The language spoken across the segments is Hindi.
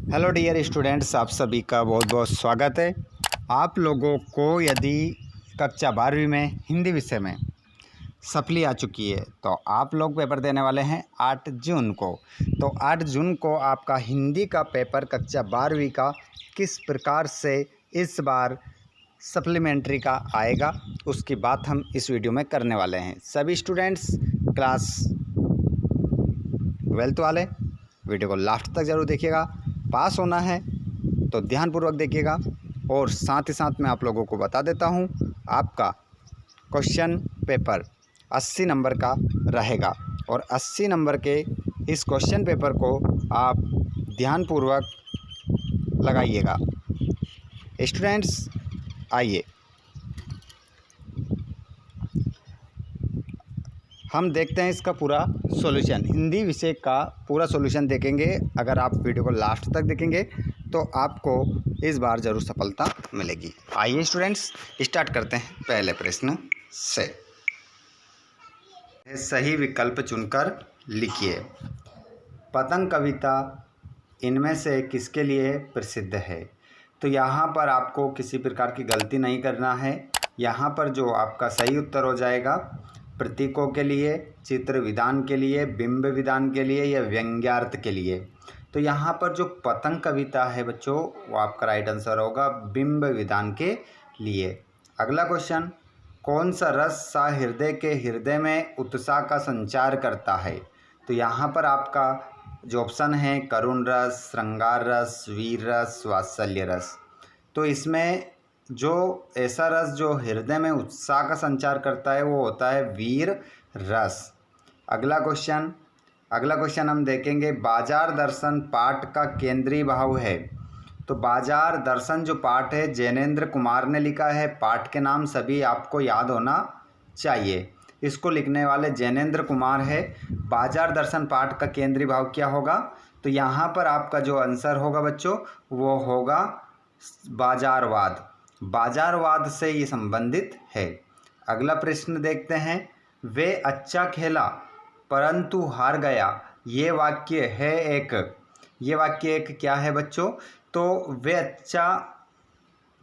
हेलो डियर स्टूडेंट्स, आप सभी का बहुत बहुत स्वागत है। आप लोगों को यदि कक्षा 12वीं में हिंदी विषय में सप्ली आ चुकी है तो आप लोग पेपर देने वाले हैं 8 जून को। तो 8 जून को आपका हिंदी का पेपर कक्षा 12वीं का किस प्रकार से इस बार सप्लीमेंट्री का आएगा उसकी बात हम इस वीडियो में करने वाले हैं। सभी स्टूडेंट्स क्लास 12th वाले वीडियो को लास्ट तक ज़रूर देखिएगा। पास होना है तो ध्यानपूर्वक देखिएगा। और साथ ही साथ मैं आप लोगों को बता देता हूं, आपका क्वेश्चन पेपर 80 नंबर का रहेगा और 80 नंबर के इस क्वेश्चन पेपर को आप ध्यानपूर्वक लगाइएगा। स्टूडेंट्स आइए हम देखते हैं इसका पूरा सॉल्यूशन। हिंदी विषय का पूरा सॉल्यूशन देखेंगे। अगर आप वीडियो को लास्ट तक देखेंगे तो आपको इस बार ज़रूर सफलता मिलेगी। आइए स्टूडेंट्स स्टार्ट करते हैं पहले प्रश्न से। सही विकल्प चुनकर लिखिए। पतंग कविता इनमें से किसके लिए प्रसिद्ध है? तो यहाँ पर आपको किसी प्रकार की गलती नहीं करना है। यहाँ पर जो आपका सही उत्तर हो जाएगा, प्रतीकों के लिए, चित्र विधान के लिए, बिंब विधान के लिए या व्यंग्यार्थ के लिए। तो यहाँ पर जो पतंग कविता है बच्चों, वो आपका राइट आंसर होगा बिंब विधान के लिए। अगला क्वेश्चन, कौन सा रस सा हृदय के हृदय में उत्साह का संचार करता है? तो यहाँ पर आपका जो ऑप्शन है करुण रस, श्रृंगार रस, वीर रस, वात्सल्य रस। तो इसमें जो ऐसा रस जो हृदय में उत्साह का संचार करता है वो होता है वीर रस। अगला क्वेश्चन हम देखेंगे, बाजार दर्शन पाठ का केंद्रीय भाव है। तो बाजार दर्शन जो पाठ है जैनेन्द्र कुमार ने लिखा है। पाठ के नाम सभी आपको याद होना चाहिए। इसको लिखने वाले जैनेन्द्र कुमार है। बाजार दर्शन पाठ का केंद्रीय भाव क्या होगा? तो यहाँ पर आपका जो आंसर होगा बच्चों वो होगा बाजारवाद। बाजारवाद से ये संबंधित है। अगला प्रश्न देखते हैं, वे अच्छा खेला परंतु हार गया। ये वाक्य एक क्या है बच्चों? तो वे अच्छा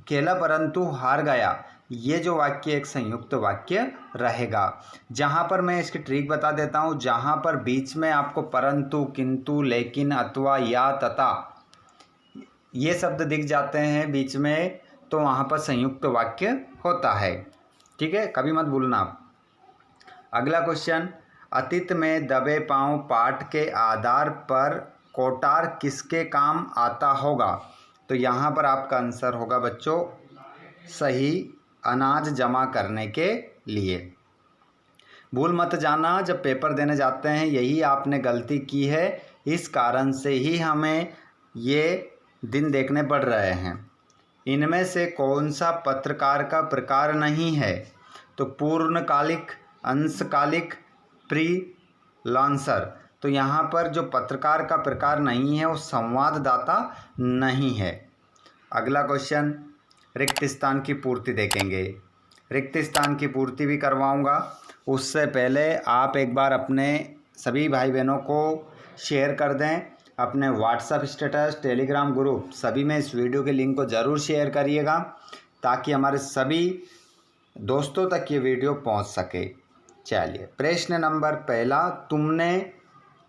खेला परंतु हार गया, ये जो वाक्य एक संयुक्त वाक्य रहेगा। जहाँ पर मैं इसकी ट्रिक बता देता हूँ, जहाँ पर बीच में आपको परंतु, किंतु, लेकिन, अथवा, या, तथा ये शब्द दिख जाते हैं बीच में, तो वहाँ पर संयुक्त वाक्य होता है। ठीक है, कभी मत भूलना आप। अगला क्वेश्चन, अतीत में दबे पांव पाठ के आधार पर कोटार किसके काम आता होगा? तो यहाँ पर आपका आंसर होगा बच्चों सही, अनाज जमा करने के लिए। भूल मत जाना, जब पेपर देने जाते हैं यही आपने गलती की है, इस कारण से ही हमें ये दिन देखने पड़ रहे हैं। इनमें से कौन सा पत्रकार का प्रकार नहीं है? तो पूर्णकालिक, अंशकालिक, फ्रीलांसर। तो यहाँ पर जो पत्रकार का प्रकार नहीं है वो संवाददाता नहीं है। अगला क्वेश्चन, रिक्त स्थान की पूर्ति देखेंगे। रिक्त स्थान की पूर्ति भी करवाऊंगा। उससे पहले आप एक बार अपने सभी भाई बहनों को शेयर कर दें। अपने व्हाट्सएप स्टेटस, टेलीग्राम ग्रुप सभी में इस वीडियो के लिंक को ज़रूर शेयर करिएगा ताकि हमारे सभी दोस्तों तक ये वीडियो पहुंच सके। चलिए, प्रश्न नंबर पहला, तुमने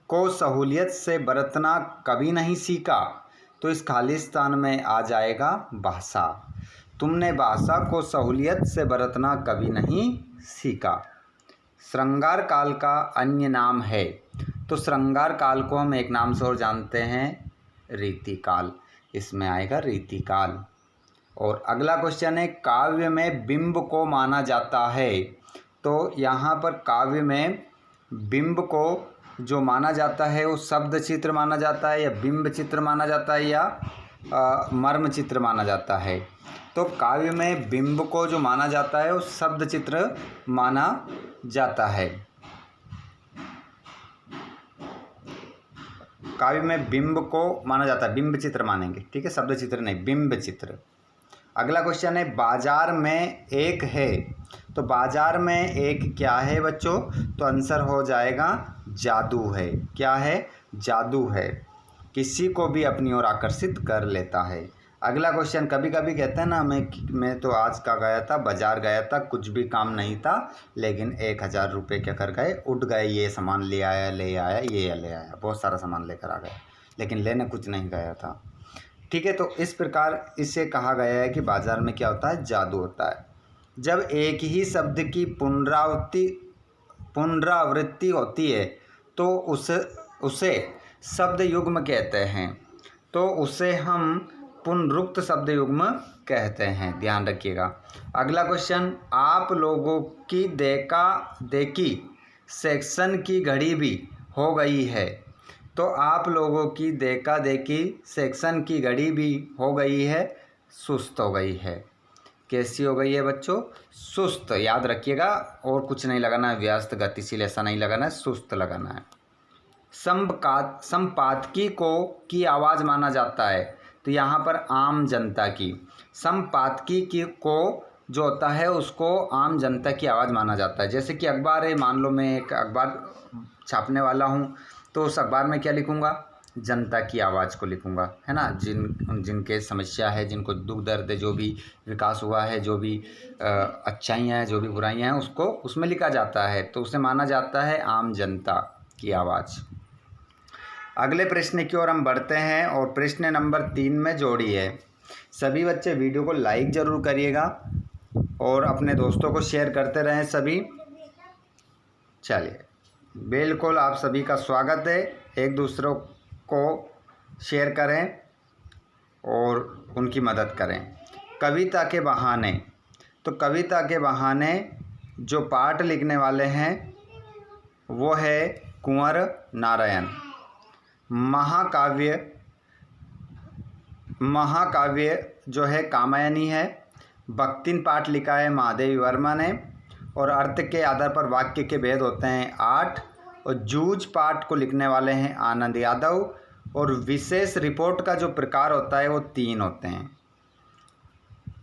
को सहूलियत से बरतना कभी नहीं सीखा? तो इस खाली स्थान में आ जाएगा भाषा। तुमने भाषा को सहूलियत से बरतना कभी नहीं सीखा। श्रृंगार काल का अन्य नाम है। तो श्रृंगार काल को हम एक नाम से और जानते हैं रीतिकाल। इसमें आएगा रीतिकाल। और अगला क्वेश्चन है, काव्य में बिंब को माना जाता है। तो यहाँ पर काव्य में बिंब को जो माना जाता है वो शब्द चित्र माना जाता है या बिंब चित्र माना जाता है या मर्म चित्र माना जाता है? तो काव्य में बिंब को जो माना जाता है वो शब्द चित्र माना जाता है। काव्य में बिंब को माना जाता है, बिंब चित्र मानेंगे। ठीक है, शब्द चित्र नहीं, बिंब चित्र। अगला क्वेश्चन है, बाजार में एक है। तो बाजार में एक क्या है बच्चों? तो आंसर हो जाएगा जादू है। क्या है? जादू है। किसी को भी अपनी ओर आकर्षित कर लेता है। अगला क्वेश्चन, कभी कभी कहते हैं ना मैं तो आज का गया था, बाजार गया था, कुछ भी काम नहीं था, लेकिन 1000 रुपये क्या कर गए, उठ गए, ये सामान ले आया, ये ले आया, बहुत सारा सामान लेकर आ गया, लेकिन लेने कुछ नहीं गया था। ठीक है, तो इस प्रकार इसे कहा गया है कि बाजार में क्या होता है, जादू होता है। जब एक ही शब्द की पुनरावृत्ति होती है तो उसे शब्द युग्म कहते हैं, तो उसे हम पुनरुक्त शब्द युग्म कहते हैं, ध्यान रखिएगा। अगला क्वेश्चन, आप लोगों की देखा देखी सेक्शन की घड़ी भी हो गई है। तो आप लोगों की देखा देखी सेक्शन की घड़ी भी हो गई है, सुस्त हो गई है। कैसी हो गई है बच्चों, सुस्त, याद रखिएगा, और कुछ नहीं लगाना है, व्यस्त गतिशील ऐसा नहीं लगाना है, सुस्त लगाना है। संपादकी को की आवाज़ माना जाता है, तो यहाँ पर आम जनता की, संपादकी की को जो होता है उसको आम जनता की आवाज़ माना जाता है। जैसे कि अखबार है, मान लो मैं एक अखबार छापने वाला हूँ, तो उस अखबार में क्या लिखूँगा, जनता की आवाज़ को लिखूँगा, है ना। जिनके समस्या है, जिनको दुख दर्द है, जो भी विकास हुआ है, जो भी अच्छाइयाँ हैं, जो भी बुराइयाँ हैं, उसको उसमें लिखा जाता है, तो उसे माना जाता है आम जनता की आवाज़। अगले प्रश्न की ओर हम बढ़ते हैं और प्रश्न नंबर 3 में जोड़ी है। सभी बच्चे वीडियो को लाइक ज़रूर करिएगा और अपने दोस्तों को शेयर करते रहें सभी। चलिए, बिल्कुल आप सभी का स्वागत है, एक दूसरों को शेयर करें और उनकी मदद करें। कविता के बहाने, तो कविता के बहाने जो पाठ लिखने वाले हैं वो है कुंवर नारायण। महाकाव्य जो है कामायनी है। भक्तिन पाठ लिखा है महादेवी वर्मा ने, और अर्थ के आधार पर वाक्य के भेद होते हैं 8, और जूझ पाठ को लिखने वाले हैं आनंद यादव, और विशेष रिपोर्ट का जो प्रकार होता है वो 3 होते हैं।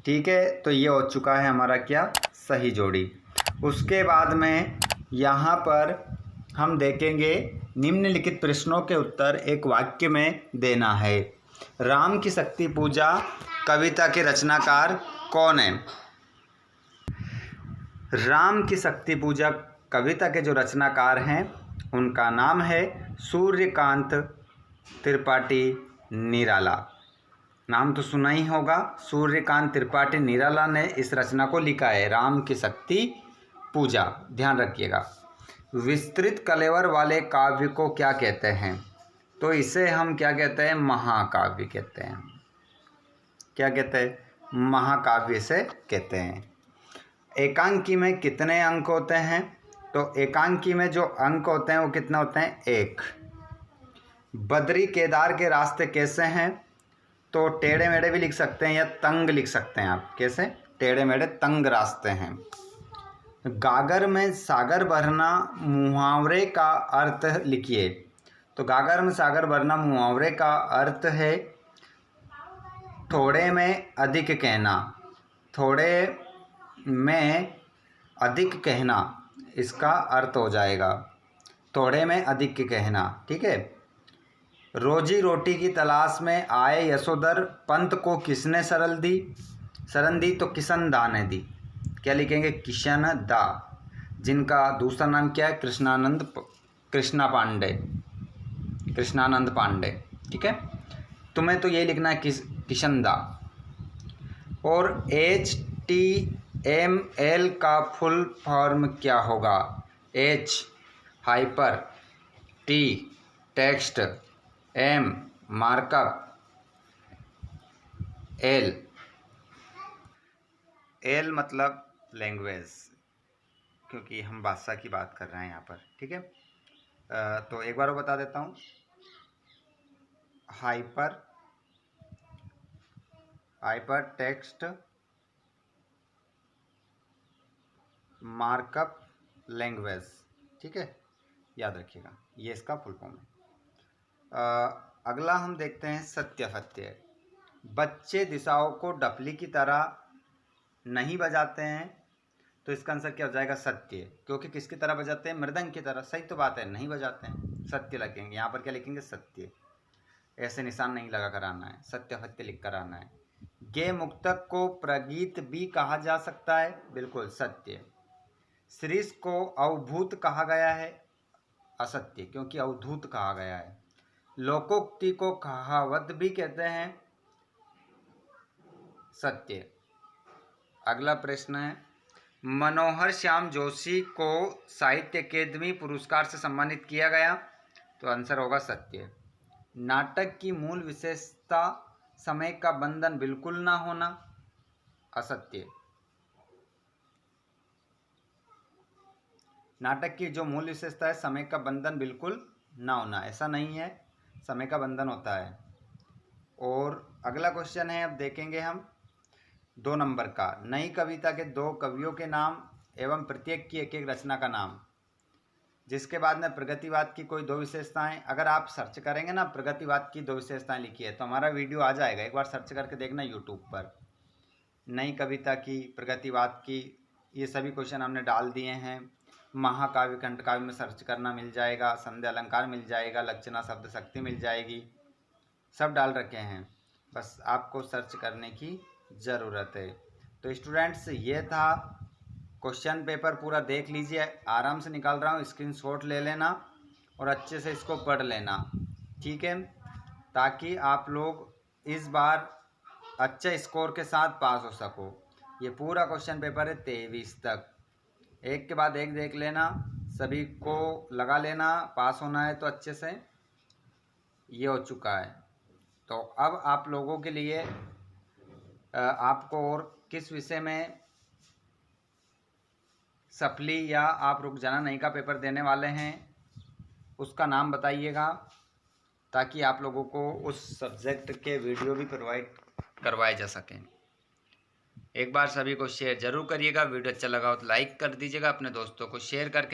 ठीक है, तो ये हो चुका है हमारा क्या, सही जोड़ी। उसके बाद में यहाँ पर हम देखेंगे निम्नलिखित प्रश्नों के उत्तर एक वाक्य में देना है। राम की शक्ति पूजा कविता के रचनाकार कौन है? राम की शक्ति पूजा कविता के जो रचनाकार हैं उनका नाम है सूर्यकांत त्रिपाठी निराला। नाम तो सुना ही होगा, सूर्यकांत त्रिपाठी निराला ने इस रचना को लिखा है, राम की शक्ति पूजा। ध्यान रखिएगा। विस्तृत कलेवर वाले काव्य को क्या कहते हैं? तो इसे हम क्या कहते हैं, महाकाव्य कहते हैं। क्या कहते हैं, महाकाव्य से कहते हैं। एकांकी में कितने अंक होते हैं? तो एकांकी में जो अंक होते हैं वो कितने होते हैं, 1। बद्री केदार के रास्ते कैसे हैं? तो टेढ़े मेढ़े भी लिख सकते हैं या तंग लिख सकते हैं आप। कैसे? टेढ़े मेढ़े तंग रास्ते हैं। गागर में सागर भरना मुहावरे का अर्थ लिखिए। तो गागर में सागर भरना मुहावरे का अर्थ है थोड़े में अधिक कहना। थोड़े में अधिक कहना इसका अर्थ हो जाएगा, थोड़े में अधिक कहना। ठीक है। रोजी रोटी की तलाश में आए यशोधर पंत को किसने शरण दी? तो किशन दा ने दी। क्या लिखेंगे, किशन दा, जिनका दूसरा नाम क्या है, कृष्णानंद पांडे। ठीक है, तुम्हें तो ये लिखना है किशन दा। और HTML का फुल फॉर्म क्या होगा? H hyper, T text, M markup, L मतलब लैंग्वेज, क्योंकि हम भाषा की बात कर रहे हैं यहाँ पर। ठीक है, तो एक बार वो बता देता हूँ। Hyper text markup language. ठीक है, याद रखिएगा, ये इसका फुल फॉर्म है। अगला हम देखते हैं सत्यासत्य। बच्चे दिशाओं को डफली की तरह नहीं बजाते हैं, तो इसका आंसर क्या हो जाएगा, सत्य। क्योंकि किसकी तरह बजाते हैं, मृदंग की तरह। सही तो बात है, नहीं बजाते हैं, सत्य लगेंगे। यहाँ पर क्या लिखेंगे, सत्य। ऐसे निशान नहीं लगा कर आना है, सत्य सत्य लिख कर आना है। गे मुक्तक को प्रगीत भी कहा जा सकता है, बिल्कुल सत्य। श्रीष को अवभूत कहा गया है, असत्य, क्योंकि अवधूत कहा गया है। लोकोक्ति को कहावत भी कहते हैं, सत्य। अगला प्रश्न है, मनोहर श्याम जोशी को साहित्य अकेदमी पुरस्कार से सम्मानित किया गया, तो आंसर होगा सत्य। नाटक की मूल विशेषता समय का बंधन बिल्कुल ना होना, असत्य। नाटक की जो मूल विशेषता है समय का बंधन बिल्कुल ना होना, ऐसा नहीं है, समय का बंधन होता है। और अगला क्वेश्चन है, अब देखेंगे हम 2 नंबर का। नई कविता के 2 कवियों के नाम एवं प्रत्येक की एक एक रचना का नाम। जिसके बाद में प्रगतिवाद की कोई 2 विशेषताएं, अगर आप सर्च करेंगे ना प्रगतिवाद की 2 विशेषताएं लिखी है तो हमारा वीडियो आ जाएगा, एक बार सर्च करके देखना यूट्यूब पर। नई कविता की, प्रगतिवाद की, ये सभी क्वेश्चन हमने डाल दिए हैं। महाकाव्य खंडकाव्य में सर्च करना मिल जाएगा, संध्या अलंकार मिल जाएगा, लक्षणा शब्द शक्ति मिल जाएगी, सब डाल रखे हैं, बस आपको सर्च करने की ज़रूरत है। तो स्टूडेंट्स ये था क्वेश्चन पेपर, पूरा देख लीजिए, आराम से निकाल रहा हूँ, स्क्रीनशॉट ले लेना और अच्छे से इसको पढ़ लेना, ठीक है, ताकि आप लोग इस बार अच्छे स्कोर के साथ पास हो सको। ये पूरा क्वेश्चन पेपर है 23 तक, एक के बाद एक देख लेना, सभी को लगा लेना, पास होना है तो अच्छे से। ये हो चुका है, तो अब आप लोगों के लिए आपको और किस विषय में सफली या आप रुक जाना नहीं का पेपर देने वाले हैं उसका नाम बताइएगा, ताकि आप लोगों को उस सब्जेक्ट के वीडियो भी प्रोवाइड करवाए जा सकें। एक बार सभी को शेयर ज़रूर करिएगा, वीडियो अच्छा लगा हो तो लाइक कर दीजिएगा, अपने दोस्तों को शेयर करके